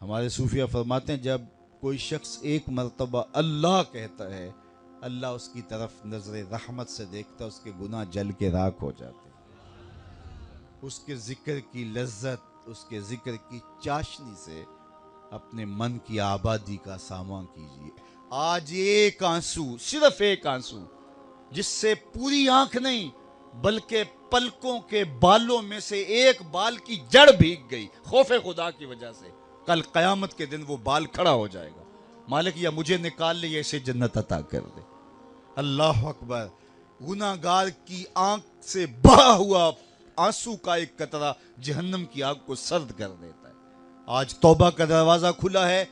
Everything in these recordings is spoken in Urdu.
ہمارے صوفیہ فرماتے ہیں جب کوئی شخص ایک مرتبہ اللہ کہتا ہے، اللہ اس کی طرف نظر رحمت سے دیکھتا ہے، اس کے گناہ جل کے راکھ ہو جاتے ہیں۔ اس کے ذکر کی لذت، اس کے ذکر کی چاشنی سے اپنے من کی آبادی کا سامان کیجیے۔ آج ایک آنسو، صرف ایک آنسو، جس سے پوری آنکھ نہیں بلکہ پلکوں کے بالوں میں سے ایک بال کی جڑ بھیگ گئی خوف خدا کی وجہ سے، کل قیامت کے دن وہ بال کھڑا ہو جائے گا، مالک یا مجھے نکال لے یا اسے جنت عطا کر دے۔ اللہ اکبر۔ گناہ گار کی آنکھ سے بہا ہوا آنسو کا ایک قطرہ جہنم کی آگ کو سرد کر دیتا ہے۔ آج توبہ کا دروازہ کھلا ہے،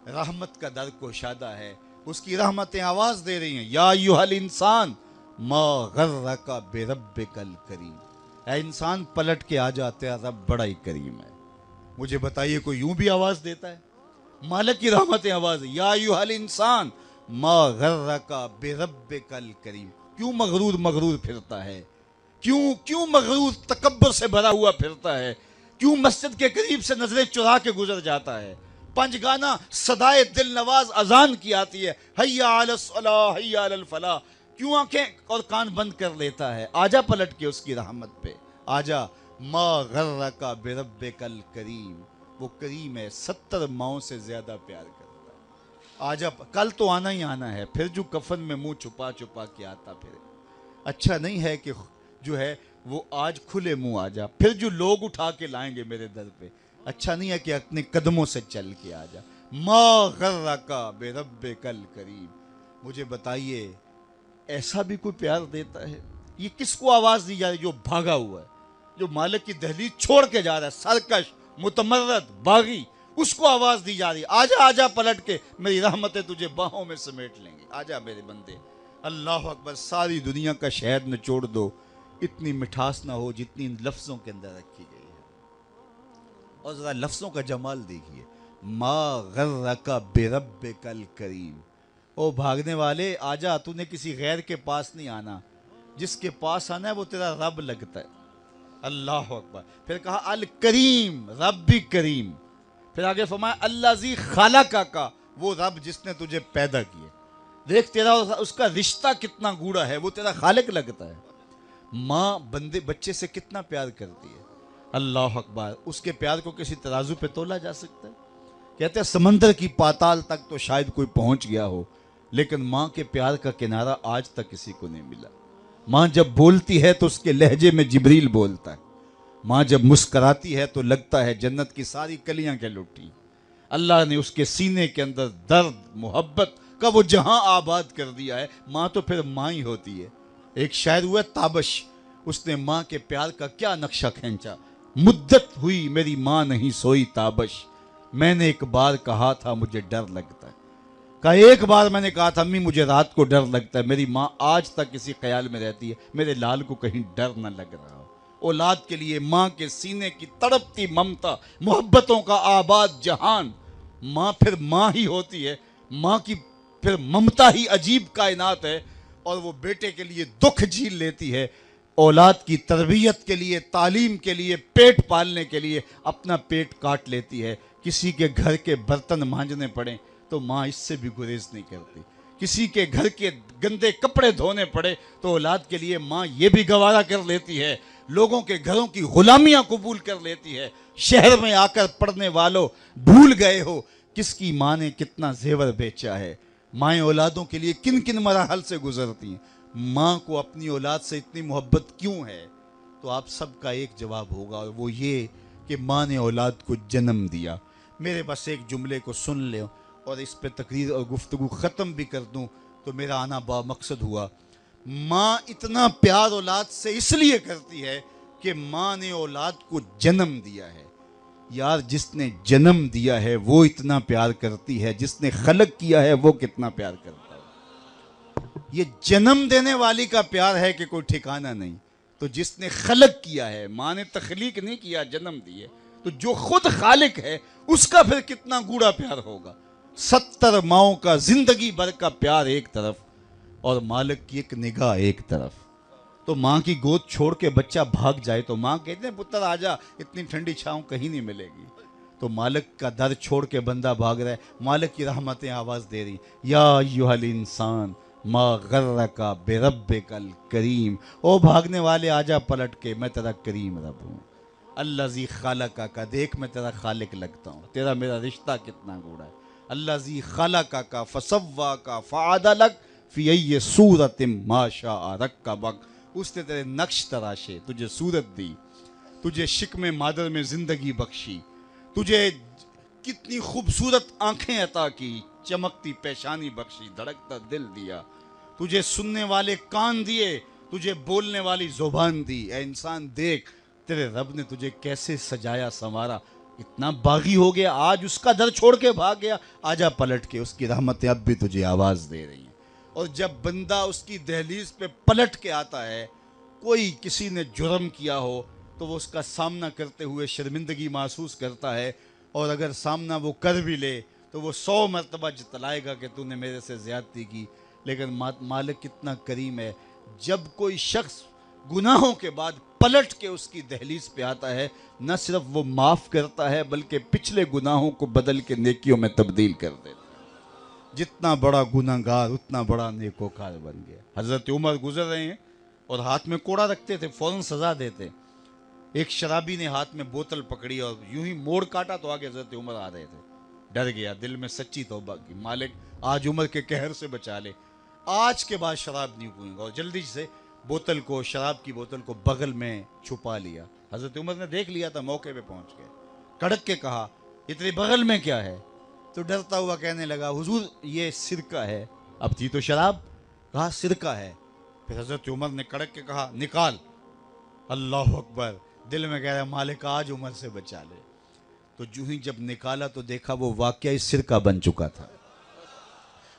رحمت کا در گشادہ ہے، اس کی رحمتیں آواز دے رہی ہیں، یا ایھا الانسان ما غرک بربک الکریم۔ اے انسان پلٹ کے آ جاتے ہیں، رب بڑا ہی کریم ہے۔ مجھے بتائیے کوئی یوں بھی آواز دیتا ہے؟ مالک کی رحمتیں آواز، یا ایھا الانسان ما غرک بربک الکریم۔ کیوں مغرور پھرتا ہے؟ کیوں مغرور تکبر سے بھرا ہوا پھرتا ہے؟ کیوں مسجد کے قریب سے نظریں چرا کے گزر جاتا ہے؟ پنج گانا صدائے دل نواز اذان کی آتی ہے، حی علی الصلاح حی علی الفلاح، کیوں آنکھیں اور کان بند کر لیتا ہے؟ آجا پلٹ کے اس کی رحمت پہ، آجا۔ ما غرک بربک الکریم، وہ کریم ہے، 70 ماؤں سے زیادہ پیار کرتا ہے۔ آجا، کل تو آنا ہی آنا ہے، پھر جو کفن میں منہ چھپا چھپا کے آتا پھر اچھا نہیں ہے کہ جو ہے وہ آج کھلے منہ آ جا، پھر جو لوگ اٹھا کے لائیں گے میرے در پہ، اچھا نہیں ہے کہ اپنے قدموں سے چل کے آ جا۔ ما غرک بربک الکریم۔ مجھے بتائیے ایسا بھی کوئی پیار دیتا ہے؟ یہ کس کو آواز دی جا رہی؟ جو بھاگا ہوا ہے، جو مالک کی دہلیز چھوڑ کے جا رہا ہے، سرکش، متمرد، باغی، اس کو آواز دی جا رہی ہے، آجا آجا پلٹ کے، میری رحمتیں تجھے باہوں میں سمیٹ لیں گے، آجا میرے بندے۔ اللہ اکبر۔ ساری دنیا کا شہد نچوڑ دو، اتنی مٹھاس نہ ہو جتنی ان لفظوں کے اندر رکھی گئی ہے۔ اور ذرا لفظوں کا جمال دیکھیے، ما غرک بربک الکریم۔ او بھاگنے والے، آجا، تو نے کسی غیر کے پاس نہیں آنا، جس کے پاس آنا ہے وہ تیرا رب لگتا ہے۔ اللہ اکبر۔ پھر کہا الکریم، رب بھی کریم۔ پھر آگے فرمایا الذی خلقک، وہ رب جس نے تجھے پیدا کیے۔ دیکھ تیرا اس کا رشتہ کتنا گوڑا ہے، وہ تیرا خالق لگتا ہے۔ ماں بچے سے کتنا پیار کرتی ہے، اللہ اکبر۔ اس کے پیار کو کسی ترازو پہ تولا جا سکتا ہے؟ کہتے ہیں سمندر کی پاتال تک تو شاید کوئی پہنچ گیا ہو، لیکن ماں کے پیار کا کنارہ آج تک کسی کو نہیں ملا۔ ماں جب بولتی ہے تو اس کے لہجے میں جبریل بولتا ہے، ماں جب مسکراتی ہے تو لگتا ہے جنت کی ساری کلیاں کے لٹی۔ اللہ نے اس کے سینے کے اندر درد محبت کا وہ جہاں آباد کر دیا ہے۔ ماں تو پھر ماں ہی ہوتی ہے۔ ایک شاعر ہوا تابش، اس نے ماں کے پیار کا کیا نقشہ کھینچا، مدت ہوئی میری ماں نہیں سوئی تابش، میں نے ایک بار کہا تھا مجھے ڈر لگتا ہے۔ کہا ایک بار میں نے کہا تھا امی مجھے رات کو ڈر لگتا ہے، میری ماں آج تک اسی خیال میں رہتی ہے میرے لال کو کہیں ڈر نہ لگ رہا ہو۔ اولاد کے لیے ماں کے سینے کی تڑپتی ممتا، محبتوں کا آباد جہان، ماں پھر ماں ہی ہوتی ہے۔ ماں کی پھر ممتا ہی عجیب کائنات ہے، اور وہ بیٹے کے لیے دکھ جھیل لیتی ہے، اولاد کی تربیت کے لیے، تعلیم کے لیے، پیٹ پالنے کے لیے اپنا پیٹ کاٹ لیتی ہے۔ کسی کے گھر کے برتن مانجنے پڑیں تو ماں اس سے بھی گریز نہیں کرتی، کسی کے گھر کے گندے کپڑے دھونے پڑے تو اولاد کے لیے ماں یہ بھی گوارا کر لیتی ہے، لوگوں کے گھروں کی غلامیاں قبول کر لیتی ہے۔ شہر میں آ کر پڑھنے والوں بھول گئے ہو کس کی ماں نے کتنا زیور بیچا ہے۔ مائیں اولادوں کے لیے کن کن مراحل سے گزرتی ہیں، ماں کو اپنی اولاد سے اتنی محبت کیوں ہے؟ تو آپ سب کا ایک جواب ہوگا، اور وہ یہ کہ ماں نے اولاد کو جنم دیا۔ میرے بس ایک جملے کو سن لیں اور اس پہ تقریر اور گفتگو ختم بھی کر دوں تو میرا آنا با مقصد ہوا۔ ماں اتنا پیار اولاد سے اس لیے کرتی ہے کہ ماں نے اولاد کو جنم دیا ہے۔ یار جس نے جنم دیا ہے وہ اتنا پیار کرتی ہے، جس نے خلق کیا ہے وہ کتنا پیار کرتا ہے۔ یہ جنم دینے والی کا پیار ہے کہ کوئی ٹھکانہ نہیں، تو جس نے خلق کیا ہے، ماں نے تخلیق نہیں کیا، جنم دیے، تو جو خود خالق ہے اس کا پھر کتنا گوڑا پیار ہوگا۔ 70 ماؤں کا زندگی بھر کا پیار ایک طرف اور مالک کی ایک نگاہ ایک طرف۔ تو ماں کی گود چھوڑ کے بچہ بھاگ جائے تو ماں کہتے ہیں پتر آجا، اتنی ٹھنڈی چھاؤں کہیں نہیں ملے گی۔ تو مالک کا در چھوڑ کے بندہ بھاگ رہا ہے، مالک کی رحمتیں آواز دے رہی، یا ایھا الانسان ما غرک بربک الکریم، او بھاگنے والے آجا پلٹ کے، میں تیرا کریم رب ہوں، الذی خلقک، دیکھ میں تیرا خالق لگتا ہوں، تیرا میرا رشتہ کتنا گوڑا ہے، الذی خلقک فسواک فعدلک فی ای صورت ما شاء رکبک، اس نے تیرے نقش تراشے، تجھے صورت دی، تجھے شکم مادر میں زندگی بخشی، تجھے کتنی خوبصورت آنکھیں عطا کی، چمکتی پیشانی بخشی، دھڑکتا دل دیا، تجھے سننے والے کان دیے، تجھے بولنے والی زبان دی، اے انسان دیکھ تیرے رب نے تجھے کیسے سجایا سنوارا، اتنا باغی ہو گیا، آج اس کا در چھوڑ کے بھاگ گیا، آجا پلٹ کے، اس کی رحمتیں اب بھی تجھے آواز دے رہی ہیں۔ اور جب بندہ اس کی دہلیز پہ پلٹ کے آتا ہے، کوئی کسی نے جرم کیا ہو تو وہ اس کا سامنا کرتے ہوئے شرمندگی محسوس کرتا ہے، اور اگر سامنا وہ کر بھی لے تو وہ 100 مرتبہ جتلائے گا کہ تو نے میرے سے زیادتی کی، لیکن مالک کتنا کریم ہے، جب کوئی شخص گناہوں کے بعد پلٹ کے اس کی دہلیز پہ آتا ہے، نہ صرف وہ معاف کرتا ہے بلکہ پچھلے گناہوں کو بدل کے نیکیوں میں تبدیل کر دیتا ہے۔ جتنا بڑا گناہگار اتنا بڑا نیکوکار بن گیا۔ حضرت عمر گزر رہے ہیں اور ہاتھ میں کوڑا رکھتے تھے، فوراً سزا دیتے، ایک شرابی نے ہاتھ میں بوتل پکڑی اور یوں ہی موڑ کاٹا تو آگے حضرت عمر آ رہے تھے، ڈر گیا، دل میں سچی توبہ کی، مالک آج عمر کے قہر سے بچا لے، آج کے بعد شراب نہیں پئوں گا، اور جلدی سے بوتل کو، شراب کی بوتل کو بغل میں چھپا لیا۔ حضرت عمر نے دیکھ لیا تھا، موقع پہ پہنچ گئے، کڑک کے کہا اتنے بغل میں کیا ہے؟ تو ڈرتا ہوا کہنے لگا حضور یہ سرکہ ہے۔ اب تھی تو شراب، کہا سرکہ ہے۔ پھر حضرت عمر نے کڑک کے کہا نکال۔ اللہ اکبر، دل میں کہہ رہا مالک آج عمر سے بچا لے۔ تو جو ہی جب نکالا تو دیکھا وہ واقعی سرکہ بن چکا تھا۔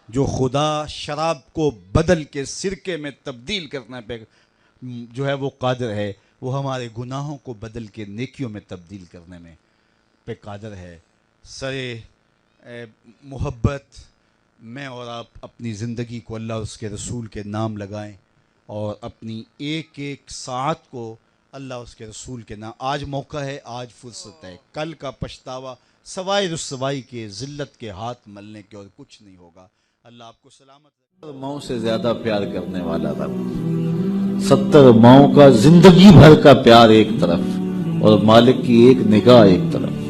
جو خدا شراب کو بدل کے سرکے میں تبدیل کرنے پہ جو ہے وہ قادر ہے، وہ ہمارے گناہوں کو بدل کے نیکیوں میں تبدیل کرنے میں پہ قادر ہے۔ سرے محبت میں اور آپ اپنی زندگی کو اللہ اور اس کے رسول کے نام لگائیں، اور اپنی ایک ایک ساعت کو اللہ اور اس کے رسول کے نام۔ آج موقع ہے، آج فرصت ہے، کل کا پچھتاوا سوائے رسوائی کے، ذلت کے، ہاتھ ملنے کے اور کچھ نہیں ہوگا۔ اللہ آپ کو سلامت رکھے۔ ماؤں سے زیادہ پیار کرنے والا رب، 70 ماؤں کا زندگی بھر کا پیار ایک طرف اور مالک کی ایک نگاہ ایک طرف۔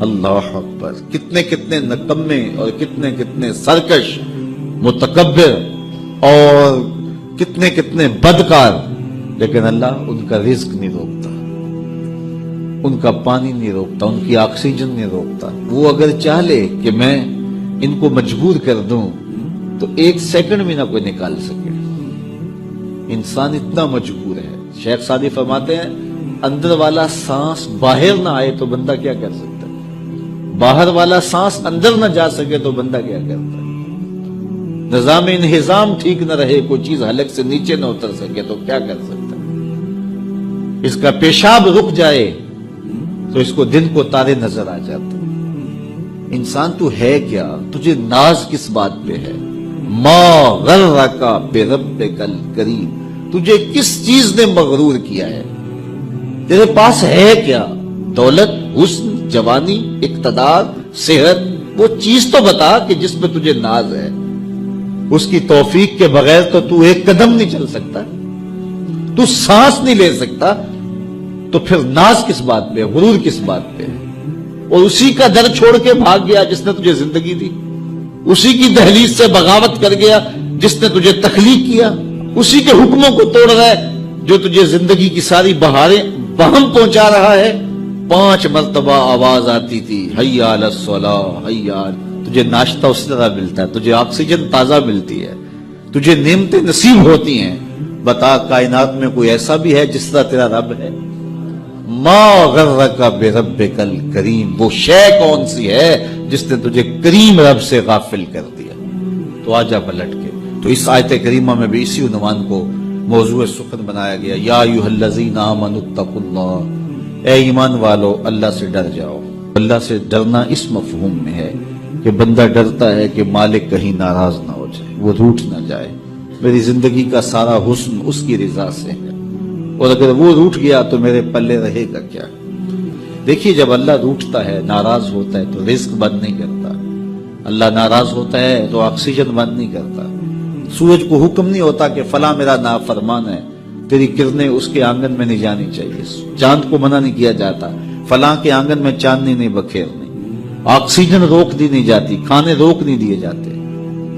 اللہ اکبر، کتنے کتنے نکمے اور کتنے کتنے سرکش متکبر اور کتنے کتنے بدکار، لیکن اللہ ان کا رزق نہیں روکتا، ان کا پانی نہیں روکتا، ان کی آکسیجن نہیں روکتا۔ وہ اگر چاہے کہ میں ان کو مجبور کر دوں تو 1 سیکنڈ بھی نہ کوئی نکال سکے۔ انسان اتنا مجبور ہے۔ شیخ سعدی فرماتے ہیں اندر والا سانس باہر نہ آئے تو بندہ کیا کر سکتا ہے، باہر والا سانس اندر نہ جا سکے تو بندہ کیا کرتا ہے، نظام انہضام ٹھیک نہ رہے، کوئی چیز حلق سے نیچے نہ اتر سکے تو کیا کر سکتا ہے، اس کا پیشاب رک جائے تو اس کو دن کو تارے نظر آ جاتے۔ انسان تو ہے کیا، تجھے ناز کس بات پہ ہے؟ ما غرک بربک الکریم، تجھے کس چیز نے مغرور کیا ہے؟ تیرے پاس ہے کیا؟ دولت، حسن، جوانی، اقتدار، صحت، وہ چیز تو بتا کہ جس پہ تجھے ناز ہے۔ اس کی توفیق کے بغیر تو ایک قدم نہیں چل سکتا، تو سانس نہیں لے سکتا، تو پھر ناز کس بات پہ، غرور کس بات پہ؟ اور اسی کا در چھوڑ کے بھاگ گیا جس نے تجھے زندگی دی، اسی کی دہلیز سے بغاوت کر گیا جس نے تجھے تخلیق کیا، اسی کے حکموں کو توڑ رہا ہے جو تجھے زندگی کی ساری بہاریں بہم پہنچا رہا ہے۔ 5 مرتبہ آواز آتی تھی حی علی الصلاۃ، حی علی، تجھے ناشتہ اس طرح ملتا ہے، تجھے آکسیجن تازہ ملتی ہے، تجھے نعمتیں نصیب ہوتی ہیں۔ بتا کائنات میں کوئی ایسا بھی ہے جس طرح تیرا رب ہے؟ ما غرک بربک الکریم، وہ شے کون سی ہے جس نے تجھے کریم رب سے غافل کر دیا؟ تو آجا پلٹ کے۔ تو اس آیت کریمہ میں بھی اسی عنوان کو موضوع سخن بنایا گیا، یا ایھا الذین آمنوا اتقوا اللہ، اے ایمان والو اللہ سے ڈر جاؤ۔ اللہ سے ڈرنا اس مفہوم میں ہے کہ بندہ ڈرتا ہے کہ مالک کہیں ناراض نہ ہو جائے، وہ روٹھ نہ جائے، میری زندگی کا سارا حسن اس کی رضا سے ہے، اور اگر وہ روٹھ گیا تو میرے پلے رہے گا کیا؟ دیکھیے جب اللہ روٹھتا ہے، ناراض ہوتا ہے تو رزق بند نہیں کرتا، اللہ ناراض ہوتا ہے تو آکسیجن بند نہیں کرتا، سورج کو حکم نہیں ہوتا کہ فلاں میرا نافرمان ہے، تیری کرنیں اس کے آنگن میں نہیں جانی چاہیے، چاند کو منع نہیں کیا جاتا فلاں کے آنگن میں چاندنی نہیں بکھیرنی، آکسیجن روک دی نہیں جاتی، کھانے روک نہیں دیے جاتے۔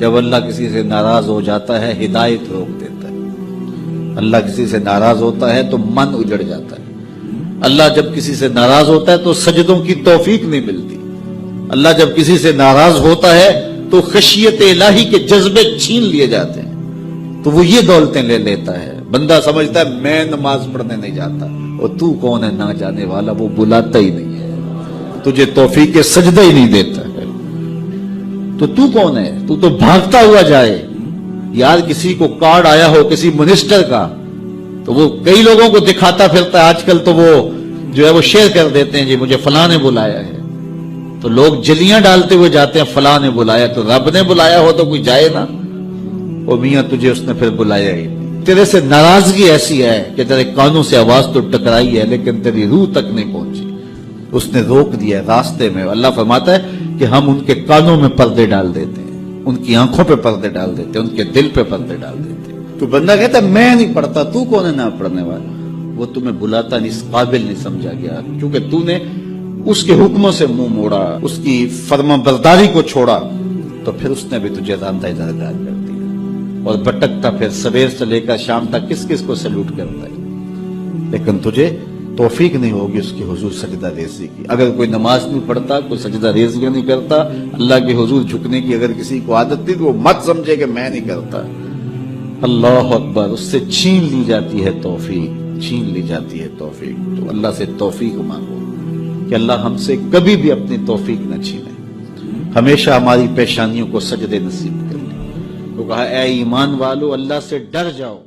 جب اللہ کسی سے ناراض ہو جاتا ہے ہدایت روک دیتا ہے، اللہ کسی سے ناراض ہوتا ہے تو من اجڑ جاتا ہے، اللہ جب کسی سے ناراض ہوتا ہے تو سجدوں کی توفیق نہیں ملتی، اللہ جب کسی سے ناراض ہوتا ہے تو خشیت الہی کے جذبے چھین لیے جاتے ہیں، تو وہ یہ دولتیں لے لیتا ہے۔ بندہ سمجھتا ہے میں نماز پڑھنے نہیں جاتا، اور تو کون ہے نہ جانے والا، وہ بلاتا ہی نہیں ہے، تجھے توفیق سجدہ ہی نہیں دیتا ہے، تو کون ہے؟ تو بھاگتا ہوا جائے۔ یار کسی کو کارڈ آیا ہو کسی منسٹر کا تو وہ کئی لوگوں کو دکھاتا پھرتا ہے، آج کل تو وہ جو ہے وہ شیئر کر دیتے ہیں، جی مجھے فلاں نے بلایا ہے، تو لوگ جلیاں ڈالتے ہوئے جاتے ہیں، فلاں نے بلایا، تو رب نے بلایا ہو تو کوئی جائے نا، اور میاں تجھے اس نے پھر بلایا ہی نہیں۔ تیرے سے ناراضگی ایسی ہے کہ تیرے کانوں سے آواز تو ٹکرائی ہے لیکن تیری روح تک نہیں پہنچی، اس نے روک دیا راستے میں۔ اللہ فرماتا ہے کہ ہم ان کے کانوں میں پردے ڈال دیتے ہیں، ان کی آنکھوں پہ پردے ڈال دیتے ہیں، ان کے دل پہ پردے ڈال دیتے ہیں۔ تو بندہ کہتا ہے میں نہیں پڑھتا، تو کون ہے نہ پڑھنے والا؟ وہ تمہیں بلاتا نہیں، اس قابل نہیں سمجھا گیا، کیونکہ تو نے اس کے حکموں سے منہ موڑا، اس کی فرما برداری کو چھوڑا، تو پھر اس نے بھی تجھے راندہ درگار کر دیا، اور بھٹکتا پھر سویر سے لے کر شام تک کس کس کو سلوٹ کرتا ہے، لیکن تجھے توفیق نہیں ہوگی اس کے حضور سجدہ ریزی کی۔ اگر کوئی نماز نہیں پڑھتا، کوئی سجدہ ریزی نہیں کرتا، اللہ کے حضور جھکنے کی اگر کسی کو عادت تھی تو وہ مت سمجھے کہ میں نہیں کرتا۔ اللہ اکبر، اس سے چھین لی جاتی ہے توفیق، چھین لی جاتی ہے توفیق۔ تو اللہ سے توفیق مانگو کہ اللہ ہم سے کبھی بھی اپنی توفیق نہ چھینے، ہمیشہ ہماری پیشانیوں کو سجدے نصیب کر لے۔ تو کہا اے ایمان والو اللہ سے ڈر جاؤ۔